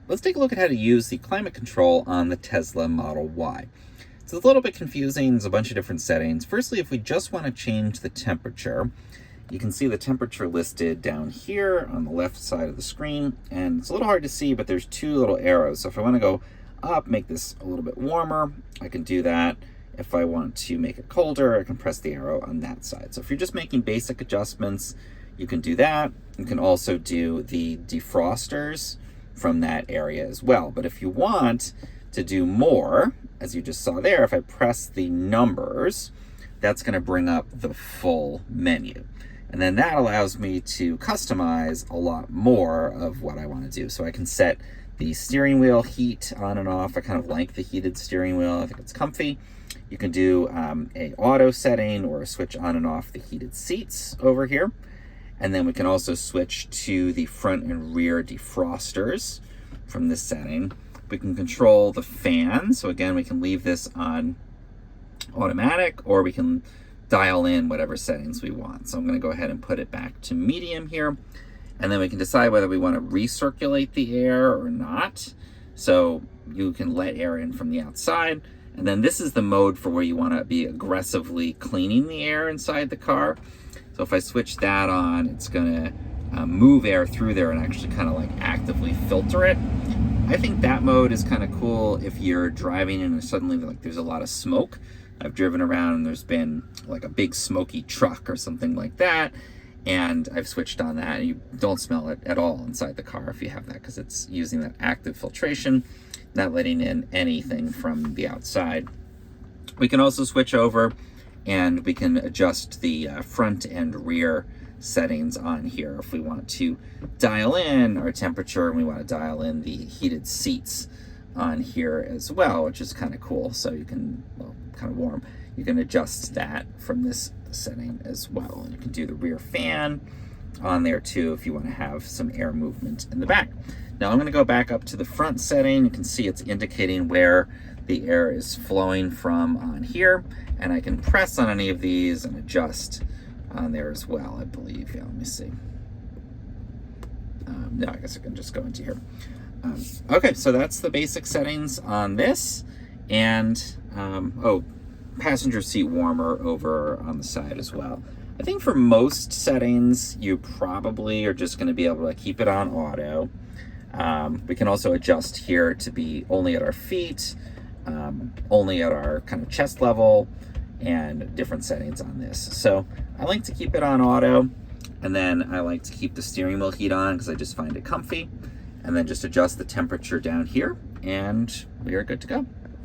let's take a look at how to use the climate control on the Tesla Model Y. It's a little bit confusing. There's a bunch of different settings. Firstly, if we just want to change the temperature, you can see the temperature listed down here on the left side of the screen, and it's a little hard to see, but there's two little arrows. So if I want to go up, make this a little bit warmer, I can do that. If I want to make it colder, I can press the arrow on that side. So if you're just making basic adjustments, you can do that. You can also do the defrosters from that area as well. But if you want to do more, as you just saw there, if I press the numbers, that's going to bring up the full menu. And then that allows me to customize a lot more of what I want to do. So I can set the steering wheel heat on and off. I kind of like the heated steering wheel. I think it's comfy. You can do a auto setting or a switch on and off the heated seats over here. And then we can also switch to the front and rear defrosters from this setting. We can control the fan. So again, we can leave this on automatic, or we can dial in whatever settings we want. So I'm going to go ahead and put it back to medium here. And then we can decide whether we want to recirculate the air or not. So you can let air in from the outside. And then this is the mode for where you want to be aggressively cleaning the air inside the car. So if I switch that on, it's going to move air through there and actually kind of like actively filter it. I think that mode is kind of cool if you're driving and suddenly like there's a lot of smoke. I've driven around and there's been like a big smoky truck or something like that, and I've switched on that, and you don't smell it at all inside the car if you have that, because it's using that active filtration, not letting in anything from the outside. We can also switch over and we can adjust the front and rear settings on here if we want to dial in our temperature, and we want to dial in the heated seats on here as well, which is kind of cool. So you can, well, kind of warm, you can adjust that from this setting as well. And you can do the rear fan on there too if you want to have some air movement in the back. Now I'm going to go back up to the front setting. You can see it's indicating where the air is flowing from on here, and I can press on any of these and adjust on there as well, I believe. Yeah, let me see. No, I guess I can just go into here. Okay, so that's the basic settings on this. And, passenger seat warmer over on the side as well. I think for most settings, you probably are just going to be able to keep it on auto. We can also adjust here to be only at our feet, only at our kind of chest level, and different settings on this. So I like to keep it on auto, and then I like to keep the steering wheel heat on because I just find it comfy, and then just adjust the temperature down here, and we are good to go.